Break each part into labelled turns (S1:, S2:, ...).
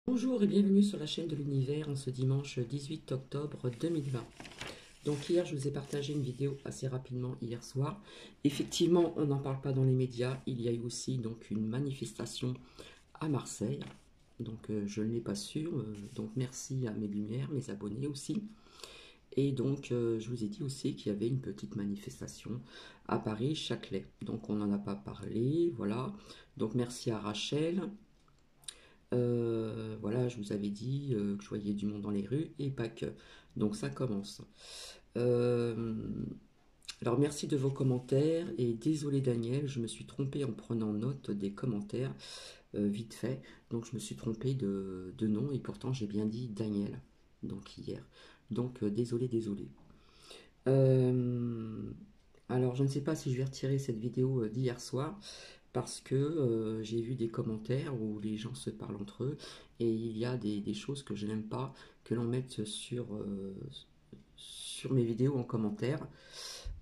S1: Bonjour et bienvenue sur la chaîne de l'univers en ce dimanche 18 octobre 2020. Donc hier, je vous ai partagé une vidéo assez rapidement hier soir. Effectivement, on n'en parle pas dans les médias. Il y a eu aussi donc une manifestation à Marseille. Donc je ne l'ai pas su. Donc merci à mes lumières, mes abonnés aussi. Et donc je vous ai dit aussi qu'il y avait une petite manifestation à Paris, Châtelet. Donc on n'en a pas parlé, voilà. Donc merci à Rachel. Voilà, je vous avais dit que je voyais du monde dans les rues et pas que. Donc ça commence. Euh, alors merci de vos commentaires et désolé Daniel, je me suis trompé en prenant note des commentaires vite fait. Donc je me suis trompé de nom et pourtant j'ai bien dit Daniel. Donc hier. Donc désolé, désolé. Euh, alors je ne sais pas si je vais retirer cette vidéo d'hier soir parce que j'ai vu des commentaires où les gens se parlent entre eux et il y a des choses que je n'aime pas que l'on mette sur mes vidéos en commentaire.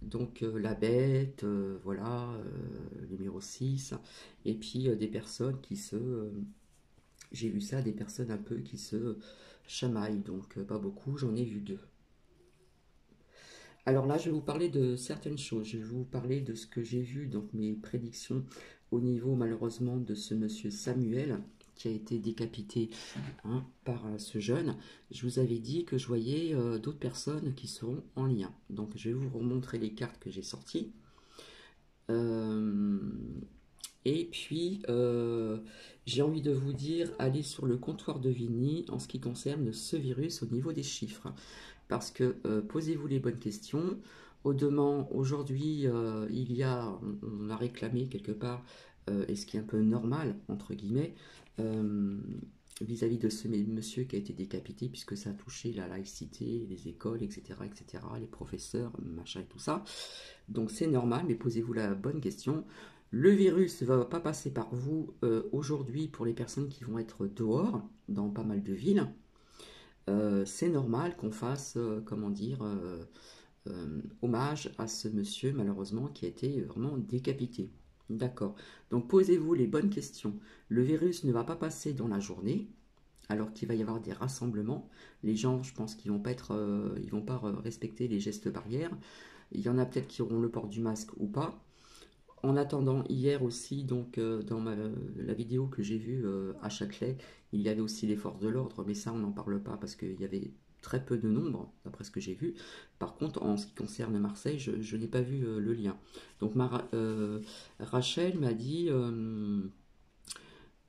S1: Donc la bête, voilà, numéro 6 et puis des personnes qui se... j'ai vu ça, des personnes un peu qui se chamaillent, donc pas beaucoup, j'en ai vu deux. Alors là, je vais vous parler de certaines choses. Je vais vous parler de ce que j'ai vu, donc mes prédictions au niveau malheureusement de ce monsieur Samuel qui a été décapité par ce jeune. Je vous avais dit que je voyais d'autres personnes qui seront en lien. Donc je vais vous remontrer les cartes que j'ai sorties. Euh, et puis, j'ai envie de vous dire, allez sur le comptoir de Vigny en ce qui concerne ce virus au niveau des chiffres. Parce que posez-vous les bonnes questions. Aujourd'hui, on a réclamé quelque part, et ce qui est un peu normal, entre guillemets, euh, vis-à-vis de ce monsieur qui a été décapité, puisque ça a touché la laïcité, les écoles, etc., etc., les professeurs, machin et tout ça. Donc c'est normal, mais posez-vous la bonne question. Le virus ne va pas passer par vous aujourd'hui pour les personnes qui vont être dehors, dans pas mal de villes. C'est normal qu'on fasse, comment dire, hommage à ce monsieur, malheureusement, qui a été vraiment décapité. D'accord. Donc posez-vous les bonnes questions. Le virus ne va pas passer dans la journée, alors qu'il va y avoir des rassemblements. Les gens, je pense qu'ils vont pas être, ils vont pas respecter les gestes barrières. Il y en a peut-être qui auront le port du masque ou pas. En attendant, hier aussi, donc dans la vidéo que j'ai vue à Châtelet, il y avait aussi les forces de l'ordre, mais ça on n'en parle pas parce qu'il y avait très peu de nombre, d'après ce que j'ai vu. Par contre, en ce qui concerne Marseille, je n'ai pas vu le lien. Donc Rachel m'a dit,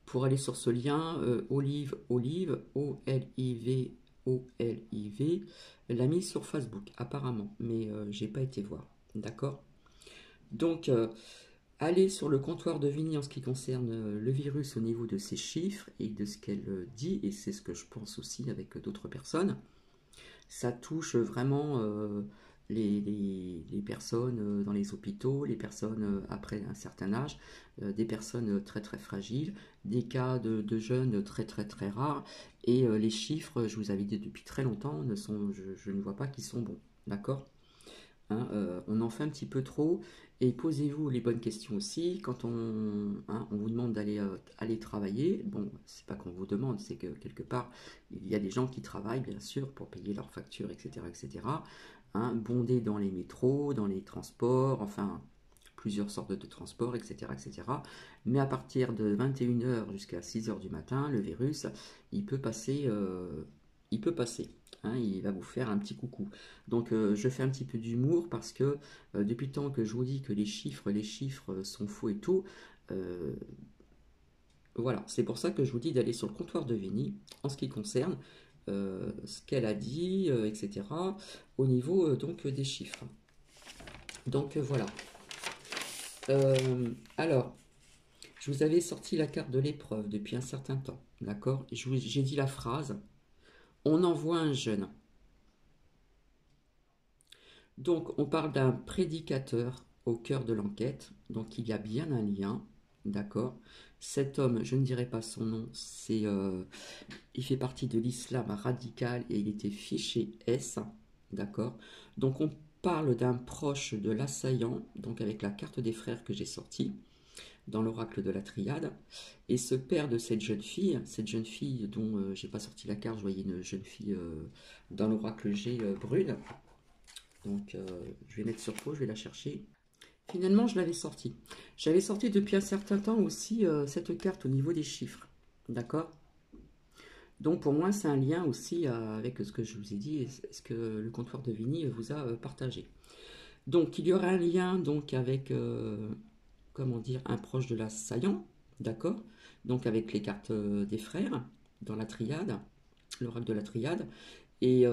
S1: pour aller sur ce lien, Olive, O-L-I-V, O-L-I-V, l'a mis sur Facebook, apparemment, mais j'ai pas été voir. D'accord. Donc, allez sur le comptoir de Vigny en ce qui concerne le virus au niveau de ses chiffres et de ce qu'elle dit, et c'est ce que je pense aussi avec d'autres personnes. Ça touche vraiment les personnes dans les hôpitaux, les personnes après un certain âge, des personnes très très fragiles, des cas de jeunes très très très rares, et les chiffres, je vous avais dit depuis très longtemps, je ne vois pas qu'ils sont bons. D'accord. On en fait un petit peu trop et posez-vous les bonnes questions aussi quand on vous demande d'aller aller travailler. Bon, c'est pas qu'on vous demande, c'est que quelque part il y a des gens qui travaillent bien sûr pour payer leurs factures, etc., etc. Bondés dans les métros, dans les transports, enfin plusieurs sortes de transports, etc., etc. Mais à partir de 21 h jusqu'à 6 h du matin, le virus, il peut passer, il peut passer. Il va vous faire un petit coucou. Donc je fais un petit peu d'humour parce que depuis le temps que je vous dis que les chiffres sont faux et tout, euh, voilà, c'est pour ça que je vous dis d'aller sur le comptoir de Vigny en ce qui concerne ce qu'elle a dit, etc. au niveau donc des chiffres. Donc voilà. Alors, je vous avais sorti la carte de l'épreuve depuis un certain temps, d'accord? J'ai dit la phrase, on envoie un jeune. Donc, on parle d'un prédicateur au cœur de l'enquête. Donc, il y a bien un lien, d'accord. Cet homme, je ne dirai pas son nom, il fait partie de l'islam radical et il était fiché S, d'accord. Donc, on parle d'un proche de l'assaillant, donc avec la carte des frères que j'ai sortie. dans l'oracle de la triade. Et ce père de cette jeune fille dont j'ai pas sorti la carte, je voyais une jeune fille dans l'oracle G brune. Donc je vais mettre sur pause, je vais la chercher. Finalement, je l'avais sorti. J'avais sorti depuis un certain temps aussi cette carte au niveau des chiffres. D'accord? Donc pour moi, c'est un lien aussi avec ce que je vous ai dit et ce que le comptoir de Vigny vous a partagé. Donc il y aura un lien donc avec, comment dire, un proche de l'assaillant, d'accord? Donc avec les cartes des frères dans la triade, l'oracle de la triade. Et,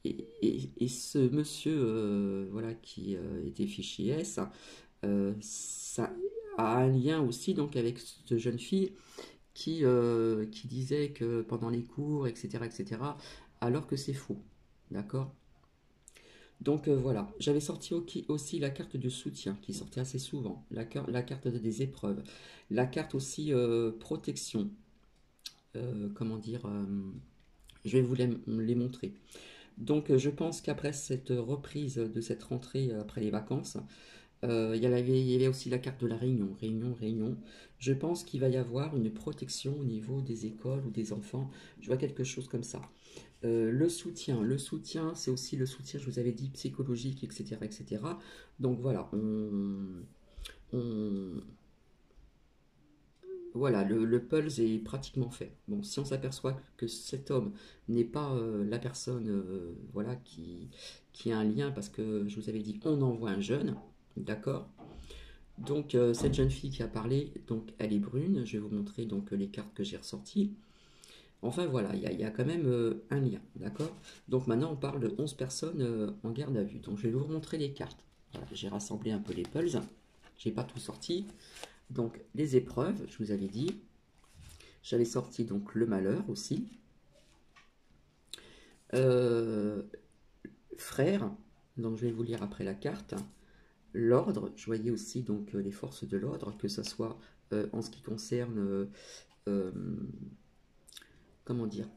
S1: et ce monsieur voilà, qui était fiché S, ça a un lien aussi donc avec cette jeune fille qui disait que pendant les cours, etc., etc., alors que c'est faux. D'accord? Donc voilà, j'avais sorti aussi la carte du soutien, qui sortait assez souvent, la carte des épreuves, la carte aussi protection, comment dire, je vais vous les montrer. Donc je pense qu'après cette reprise de cette rentrée après les vacances, il y avait aussi la carte de la réunion. Je pense qu'il va y avoir une protection au niveau des écoles ou des enfants. Je vois quelque chose comme ça. Le soutien, c'est aussi le soutien, je vous avais dit, psychologique, etc., etc. Donc voilà, on- voilà, le pulse est pratiquement fait. Bon, si on s'aperçoit que cet homme n'est pas la personne, voilà, qui a un lien, parce que je vous avais dit, on envoie un jeune, d'accord? Donc cette jeune fille qui a parlé, donc elle est brune. Je vais vous montrer donc les cartes que j'ai ressorties. Enfin voilà, il y a quand même un lien, d'accord? Donc maintenant on parle de 11 personnes en garde à vue. Donc je vais vous montrer les cartes. Voilà, j'ai rassemblé un peu les pulses. J'ai pas tout sorti. Donc les épreuves, je vous avais dit. J'avais sorti donc le malheur aussi. Euh, frère, donc je vais vous lire après la carte. L'ordre, je voyais aussi donc les forces de l'ordre, que ce soit en ce qui concerne euh, comment dire,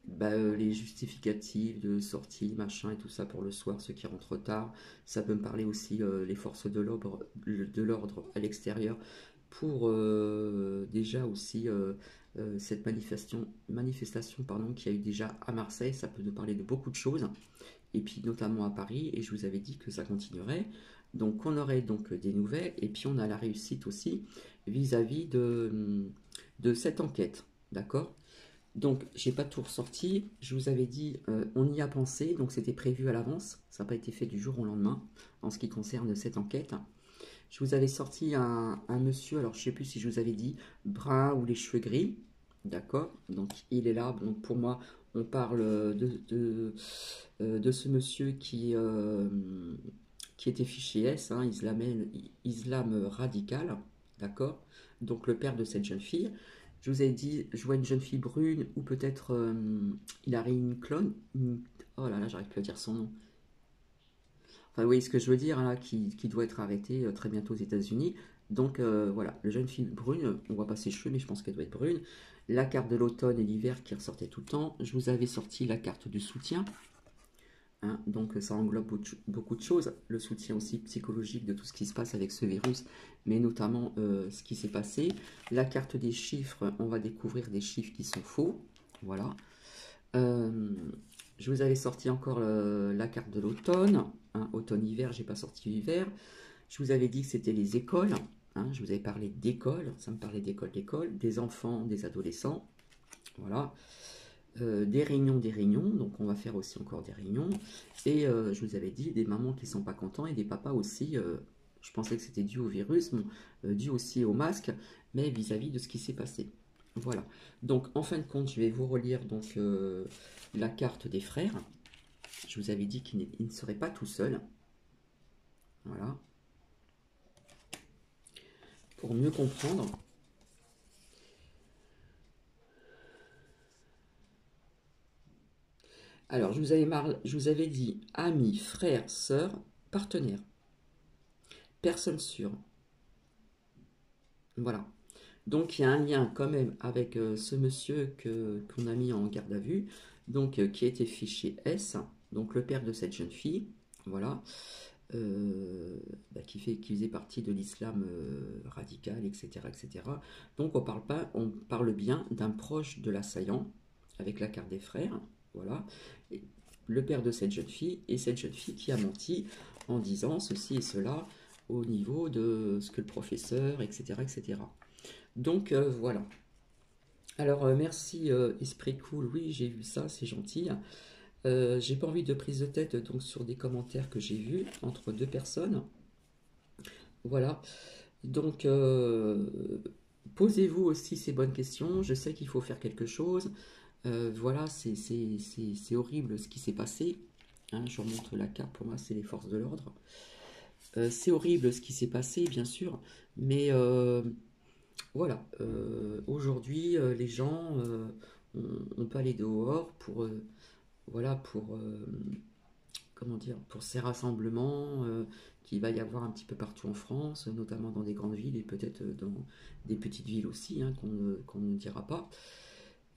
S1: bah, les justificatifs de sortie, machin et tout ça pour le soir, ceux qui rentrent tard. Ça peut me parler aussi les forces de l'ordre à l'extérieur pour déjà aussi cette manifestation pardon, qu'il y a eu déjà à Marseille. Ça peut nous parler de beaucoup de choses et puis notamment à Paris. Et je vous avais dit que ça continuerait. Donc on aurait donc des nouvelles et puis on a la réussite aussi vis-à-vis de cette enquête. D'accord? Donc, j'ai pas tout ressorti. Je vous avais dit, on y a pensé, donc c'était prévu à l'avance. Ça n'a pas été fait du jour au lendemain en ce qui concerne cette enquête. Je vous avais sorti un monsieur, alors je sais plus si je vous avais dit, brun ou les cheveux gris. D'accord? Donc, il est là. Donc, pour moi, on parle de ce monsieur qui était fiché S, hein, islam radical. D'accord? Donc, le père de cette jeune fille. Je vous ai dit, je vois une jeune fille brune, ou peut-être il a une clone. Oh là là, j'arrive plus à dire son nom. Enfin, vous voyez ce que je veux dire, là, qui doit être arrêtée très bientôt aux États-Unis. Donc voilà, la jeune fille brune, on voit pas ses cheveux, mais je pense qu'elle doit être brune. La carte de l'automne et l'hiver qui ressortait tout le temps. Je vous avais sorti la carte du soutien. Hein, donc ça englobe beaucoup de choses. Le soutien aussi psychologique de tout ce qui se passe avec ce virus, mais notamment ce qui s'est passé. La carte des chiffres, on va découvrir des chiffres qui sont faux. Voilà. Je vous avais sorti encore la carte de l'automne. Hein, automne-hiver, j'ai pas sorti l'hiver. Je vous avais dit que c'était les écoles. Hein, je vous avais parlé d'école. Ça me parlait d'école, des enfants, des adolescents. Voilà. Des réunions, donc on va faire aussi encore des réunions. Et je vous avais dit des mamans qui sont pas contents et des papas aussi. Je pensais que c'était dû au virus, bon, dû aussi au masque, mais vis-à-vis de ce qui s'est passé. Voilà. Donc en fin de compte, je vais vous relire donc la carte des frères. Je vous avais dit qu'il ne serait pas tout seul. Voilà. Pour mieux comprendre. Alors, je vous avais dit amis, frères, sœurs, partenaires. Personne sûre. Voilà. Donc, il y a un lien quand même avec ce monsieur qu'on a mis en garde à vue, donc qui a été fiché S, donc le père de cette jeune fille. Voilà. qui faisait partie de l'islam radical, etc., etc. Donc on parle bien d'un proche de l'assaillant, avec la carte des frères, voilà, et le père de cette jeune fille, et cette jeune fille qui a menti en disant ceci et cela au niveau de ce que le professeur, etc., etc. Donc voilà. Alors merci Esprit Cool, oui j'ai vu ça, c'est gentil. J'ai pas envie de prise de tête donc sur des commentaires que j'ai vus entre deux personnes. Voilà. Donc posez-vous aussi ces bonnes questions. Je sais qu'il faut faire quelque chose. Voilà, c'est horrible ce qui s'est passé. Hein, je remonte la carte, pour moi c'est les forces de l'ordre. C'est horrible ce qui s'est passé, bien sûr, mais voilà, aujourd'hui les gens on peut aller dehors pour voilà comment dire, pour ces rassemblements qu'il va y avoir un petit peu partout en France, notamment dans des grandes villes et peut-être dans des petites villes aussi, hein, qu'on ne dira pas.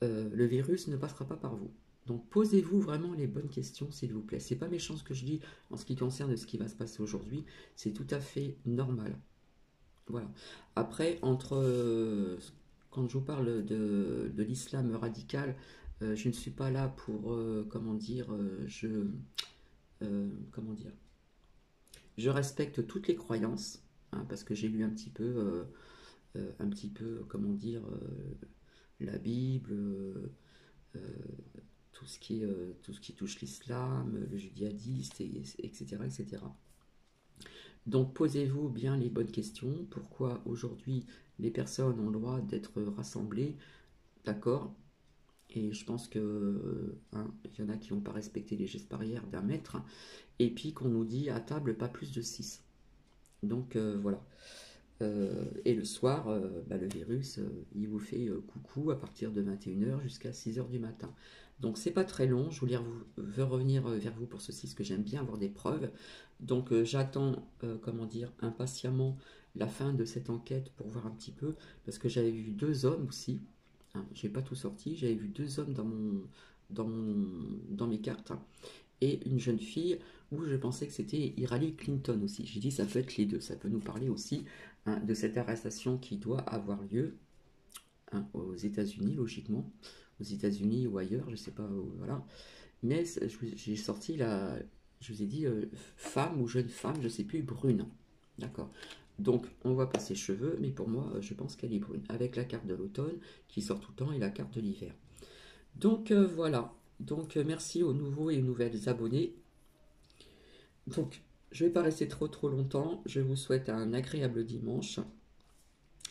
S1: Le virus ne passera pas par vous. Donc posez-vous vraiment les bonnes questions, s'il vous plaît. C'est pas méchant ce que je dis en ce qui concerne ce qui va se passer aujourd'hui, c'est tout à fait normal. Voilà. Après, quand je vous parle de l'islam radical, je ne suis pas là pour, comment dire, comment dire, je respecte toutes les croyances, hein, parce que j'ai lu un petit peu, comment dire, la Bible, tout ce qui touche l'islam, le judaïsme, etc., etc. Donc posez-vous bien les bonnes questions. Pourquoi aujourd'hui les personnes ont le droit d'être rassemblées, d'accord? Et je pense que hein, il y en a qui n'ont pas respecté les gestes barrières d'1 mètre. Et puis qu'on nous dit à table pas plus de 6. Donc voilà. Et le soir, le virus, il vous fait coucou à partir de 21 h jusqu'à 6 h du matin. Donc c'est pas très long, je veux revenir vers vous pour ceci, parce que j'aime bien avoir des preuves. Donc j'attends, comment dire, impatiemment la fin de cette enquête pour voir un petit peu, parce que j'avais vu 2 hommes aussi, hein, j'ai pas tout sorti, j'avais vu 2 hommes dans mes cartes, hein, et une jeune fille où je pensais que c'était Hillary Clinton aussi. J'ai dit ça peut être les deux, ça peut nous parler aussi hein, de cette arrestation qui doit avoir lieu hein, aux États-Unis, logiquement, aux États-Unis ou ailleurs, je sais pas, voilà. Mais j'ai sorti je vous ai dit femme ou jeune femme, je sais plus, brune, d'accord. Donc on voit pas ses cheveux, mais pour moi, je pense qu'elle est brune, avec la carte de l'automne qui sort tout le temps et la carte de l'hiver. Donc voilà. Donc merci aux nouveaux et aux nouvelles abonnés. Donc je ne vais pas rester trop longtemps. Je vous souhaite un agréable dimanche.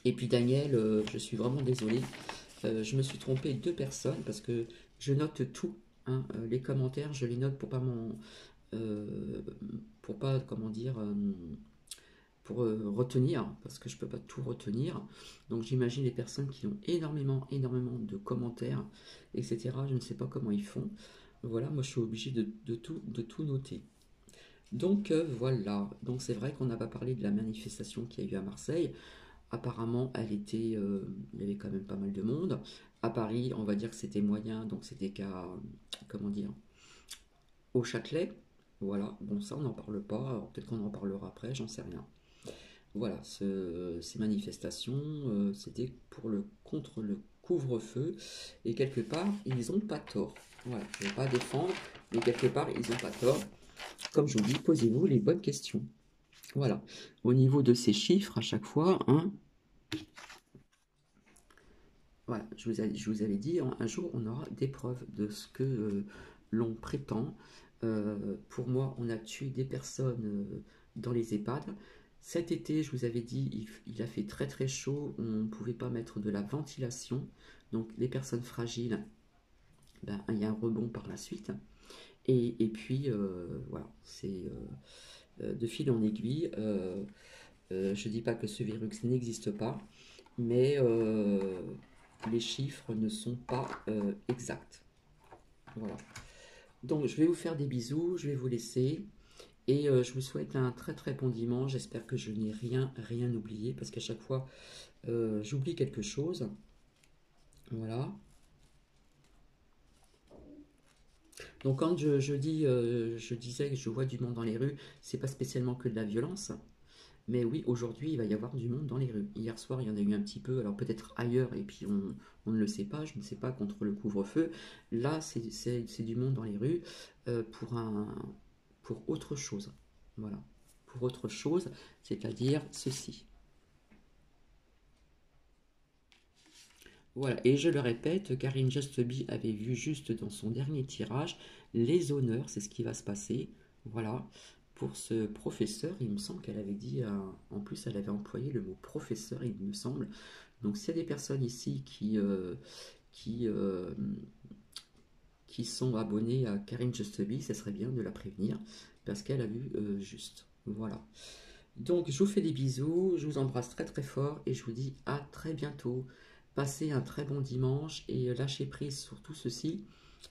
S1: Et puis Daniel, je suis vraiment désolé. Je me suis trompé 2 personnes parce que je note tout. Hein, les commentaires, je les note pour pas, comment dire, pour retenir, parce que je peux pas tout retenir. Donc j'imagine les personnes qui ont énormément de commentaires, etc. Je ne sais pas comment ils font. Voilà, moi je suis obligé de tout noter. Donc voilà, donc c'est vrai qu'on n'a pas parlé de la manifestation qu'il y a eu à Marseille. Apparemment, il y avait quand même pas mal de monde. À Paris, on va dire que c'était moyen, donc c'était comment dire, au Châtelet. Voilà, bon ça on n'en parle pas, alors peut-être qu'on en parlera après, j'en sais rien. Voilà, ces manifestations, c'était contre le couvre-feu, et quelque part, ils n'ont pas tort. Voilà, je ne vais pas défendre, mais quelque part, ils n'ont pas tort. Comme je vous dis, posez-vous les bonnes questions. Voilà, au niveau de ces chiffres, à chaque fois, hein, voilà, je vous avais dit, hein, un jour, on aura des preuves de ce que l'on prétend. Pour moi, on a tué des personnes dans les EHPAD. Cet été, je vous avais dit, il a fait très chaud, on ne pouvait pas mettre de la ventilation. Donc les personnes fragiles, ben, il y a un rebond par la suite. Et puis, voilà, c'est de fil en aiguille. Je ne dis pas que ce virus n'existe pas, mais les chiffres ne sont pas exacts. Voilà. Donc je vais vous faire des bisous, je vais vous laisser. Et je vous souhaite un très bon dimanche. J'espère que je n'ai rien oublié, parce qu'à chaque fois, j'oublie quelque chose. Voilà. Donc quand je disais que je vois du monde dans les rues, c'est pas spécialement que de la violence. Mais oui, aujourd'hui, il va y avoir du monde dans les rues. Hier soir, il y en a eu un petit peu, alors peut-être ailleurs, et puis on ne le sait pas, je ne sais pas, contre le couvre-feu. Là, c'est du monde dans les rues pour pour autre chose. Voilà. Pour autre chose, c'est-à-dire ceci. Voilà, et je le répète, Karine Justeby avait vu juste dans son dernier tirage les honneurs, c'est ce qui va se passer. Voilà, pour ce professeur, il me semble qu'elle avait dit, en plus elle avait employé le mot professeur, il me semble. Donc s'il y a des personnes ici qui, euh, qui sont abonnées à Karine Justeby, ce serait bien de la prévenir, parce qu'elle a vu juste. Voilà. Donc, je vous fais des bisous, je vous embrasse très très fort et je vous dis à très bientôt. Passez un très bon dimanche et lâchez prise sur tout ceci.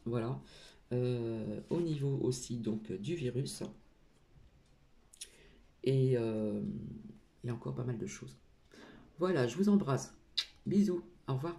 S1: Voilà. Au niveau aussi donc du virus et, euh, et encore pas mal de choses. Voilà, je vous embrasse. Bisous, au revoir.